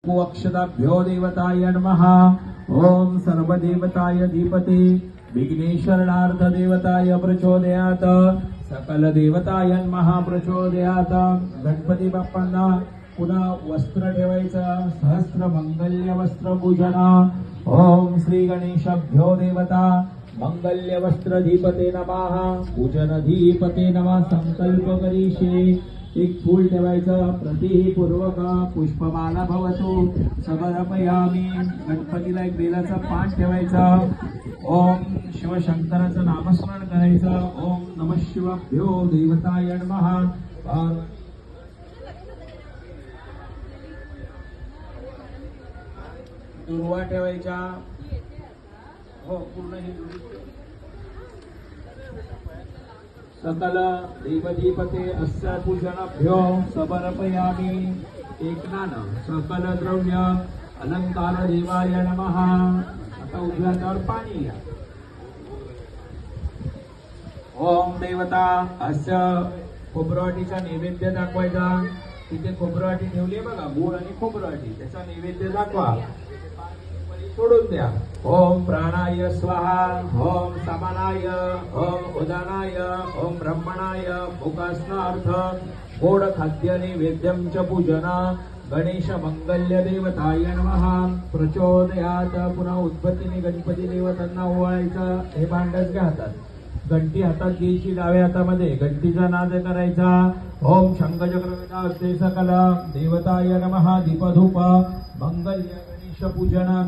कुंकु अक्षताभ्यो देवताय नमः। ओम सर्वदेवताय धीपते विघ्नेश्वरनार्थ देवताय प्रचोदयात। सकल देवताय नमः प्रचोदयात। गणपती बाप्पांना पुन्हा वस्त्र ठेवायचं, सहस्र मंगल्य वस्त्र पूजन। ओम श्री गणेशाभ्यो देवता मंगल्य वस्त्र धीपते नमः। पूजन धीपते नमः। संकल्प करीशे एक फूल ठेवायचं, प्रतिपूर्वक पुष्पमाला भवतु समर्पयामी। गणपतीला एक बेलाचं पान ठेवायचं। ओम शिवशंकराचं नामस्मरण करायचं। ओम नमः शिवाभ्यो देवताय नमः। दुर्वा ठेवायच्या। हो पूर्ण ही सकल देवदीपते अस्य पूजनाभ्यो समर्पयामी। एकनान सकल द्रव्य अलंकार देवाय नमः। आता उजव्या हातावर पाणी घ्या। ओम देवता अस्य खोबरवाटीचा नैवेद्य दाखवायचा। तिथे खोबरवाटी ठेवली आहे बघा, गुळ आणि खोबरवाटी, त्याचा नैवेद्य दाखवा, सोडून द्या। ओम प्राणाय स्वाहा। ओम समानाय। ओम उदानाय। ओम ब्रह्मणाय। मुखास्नार्थ गोड खाद्य नैवेद्यं च पूजन। गणेश मंगल्य देवताय नमः। प्रचोदयात। पुन्हा उद्बत्तीने गणपती देवतांना ओवाळायचं। हे भांडच घ्या हातात, घंटी हातात घ्यायची डाव्या हातामध्ये, घंटीचा नाद करायचा। ओम शंखचक्र सकल देवताय नमः। दीपधूप मंगल्य गणेश पूजन।